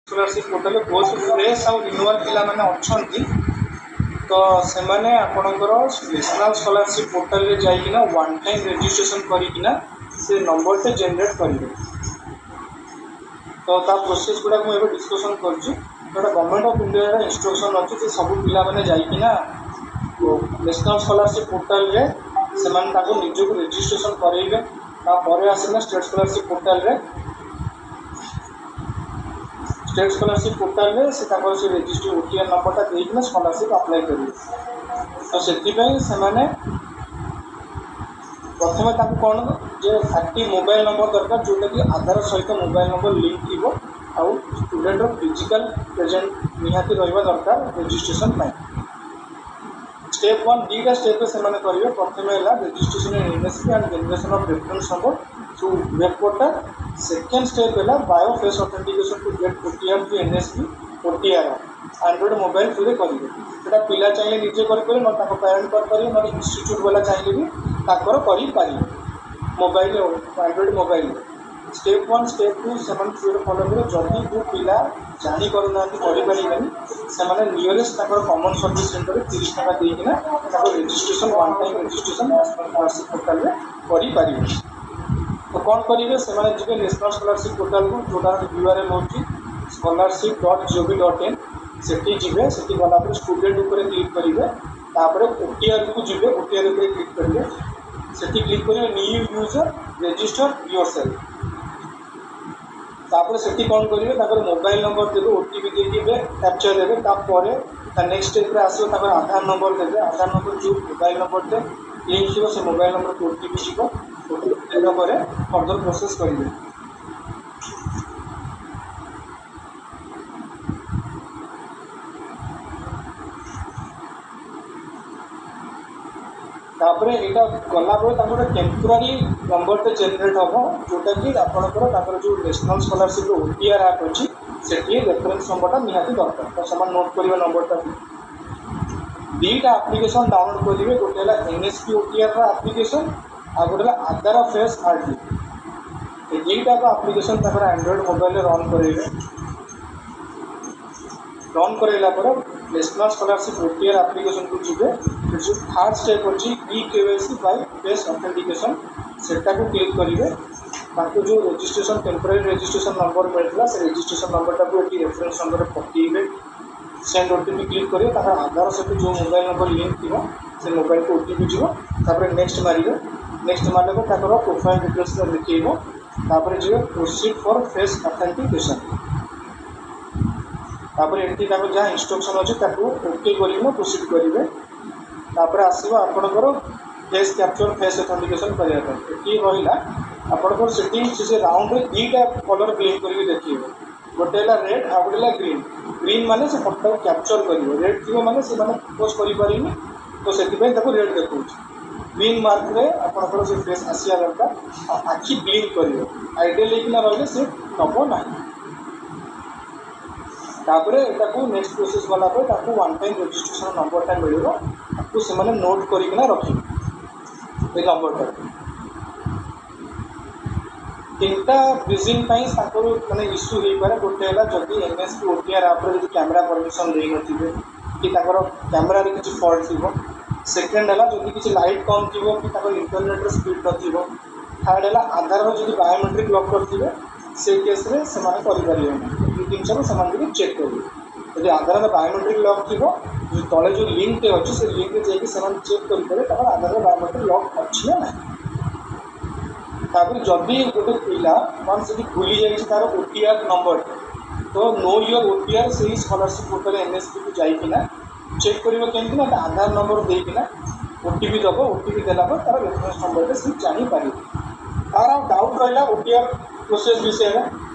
scholarship portal बहुत fresh आउ renewal पिला माने अच्छी तो से आपणकर नेशनल स्कॉलरशिप पोर्टल रे जाइकिना वन टाइम रजिस्ट्रेशन करिकिना से नंबर टे जनरेट करेंगे तो ता प्रोसेस गुड़ा मुझे डिस्कसन करुँची जोटा गवर्नमेंट ऑफ इंडिया इंस्ट्रक्शन अच्छी से सब पिला माने जाइकिना नेशनल स्कॉलरशिप पोर्टल रे से निजक रजिस्ट्रेशन करेंगे तापर आसना स्टेट स्कॉलरशिप पोर्टल रे स्टेट स्कॉलरशिप पोर्टल रे से रजिस्टर ओटीआर नंबरटा देना स्कॉलरशिप अप्लाई करेंगे तो से प्रथम कौन जे एक्टिव मोबाइल नंबर दरकार जोटा कि आधार सहित मोबाइल नंबर लिंक थी आउ स्टूडेंट फिजिकल प्रेजेंट निहाती रहा दरकार रजिस्ट्रेशन स्टेप 1 दीटा स्टेप से करेंगे प्रथम है registration in NSP and generation of reference number through web portal second step है bio face authentication to get OTR to NSP OTR android mobile through करेंगे जोटा पिला चाहिए निजे करेंगे ना पेरेंट करेंगे ना इंस्टीट्यूट वाला चाहिए भी करें mobile Android mobile step 1 step 2 से फॉलो करें जदि जो पिला जानी करना पढ़ीपारे से नियरेस्ट कॉमन सर्विस सेंटर 30 टका देकिना registration one time registration scholarship portal में करें तो कौन करेंगे से जी नेशनल स्कॉलरशिप पोर्टल को जोटा यूआरएल हो scholarship.gov.in से जीवे से गलापर स्टूडेंट उपर क्लिक करेंगे तापर ओटीआर को जीवे ओटीआर उपर क्लिक करेंगे से क्लिक करेंगे न्यू यूजर रजिस्टर योरसेल्फ तापर से कौन करेंगे मोबाइल नंबर देवे ओटीपी देखे कैप्चर देवे तापर नेक्स्ट स्टेप रे आसो आधार नंबर देवे आधार नंबर जो मोबाइल नंबर दे लिंक थी से मोबाइल नंबर को ओटीपी जीव ओटीपी देला फर्दर प्रोसेस करेंगे तापर यहाँ गलापर टेम्पोरारी नंबर टे जेनरेट हम जोटा कि आपंकर जो नेशनल स्कॉलरशिप ओटीआर ऐप अच्छी से रेफरेंस नंबरटा निहाती दरकार तो से नोट करेंगे नंबरटा दीटा आप्लिकेसन डाउनलोड करेंगे गोटे एनएसपी ओटीआर आप्लिकेसन आ गोटे आधार फेस आरटी दीटा आप्लिकेसन एंड्रॉइड मोबाइल रन करेंगे रन कराला नेशनल स्कॉलरशिप ओटीआर आप्लिकेसन को जीवे जो थर्ड स्टेप अच्छी केवाईसी बाय फेस ऑथेंटिकेशन सेटा को क्लिक करेंगे ताको जो रजिस्ट्रेशन टेम्पोरारी रजिस्ट्रेशन नंबर मिलता से रजिस्ट्रेशन नंबरटा को ये रेफरेंस नंबर पकेबे सेंड ओटीपी क्लिक करेंगे आधार सहित जो मोबाइल नंबर लिंक थी से मोबाइल को ओटीपी जीव तापर नेक्स्ट मारे नेक्स्ट मारे प्रोफाइल डिटेल्स लिखेब तापर जी प्रोसीड फॉर फेस ऑथेंटिकेशन तापर एमती जहाँ इंस्ट्रक्शन अच्छे ओके कर प्रोसीड करेंगे तापर आसो आपणकर फेस कैप्चर फेस ऑथेंटिकेशन करने रहा आपंकर से राउंड में दीटा कलर ब्लिंक करके देखिए गोटे रेड आ गोटे ग्रीन ग्रीन माने से फोटो कैप्चर करेंगे रेड थी माने से फोकस करें तो से रेड देखा ग्रीन मार्क रे आपंकर से फेस आसिया दरकार आखि ब्लिंक कर आइडियल लेकिन रही से नब ना तापर यहाँ नेक्स्ट प्रोसेस गला वन टाइम रजिस्ट्रेशन नंबरटा मिले आपको से नोट करना रखिए नंबरटा तीनटा रिजन माने इश्यू हो पाए गोटे है जदि एनएसपी ओटीआर आप्रे जो कैमेरा परमिशन दे नथिबे कि कैमेरा रे किसी फॉल्ट थी सेकेंड है जदि किसी लाइट कम थी कि इंटरनेट स्पीड नथिबो थर्ड है आधार जब बायोमेट्रिक लॉक करथिबे से केस रे से माने करि परियो नहीं जिन सब चेक करेंगे यदि आधार बायोमेट्रिक लॉक थी जो तले जो लिंक अच्छे से लिंक जाकि चेक करेंगे आधार बायोमेट्रिक लॉक अच्छी ना तापर जदि गोटे पिला मान से भूली जाए तार ओटीआर नंबर तो नो योर ओटीआर से स्कॉलरशिप पोर्टल एनएसपी को जाइकिना चेक करें आधार नंबर देकिना ओटीपी दब ओटीपी देला तार रेफरेंस नंबर से जानी पारे तार डाउट रहा ओटीआर प्रोसेस विषय में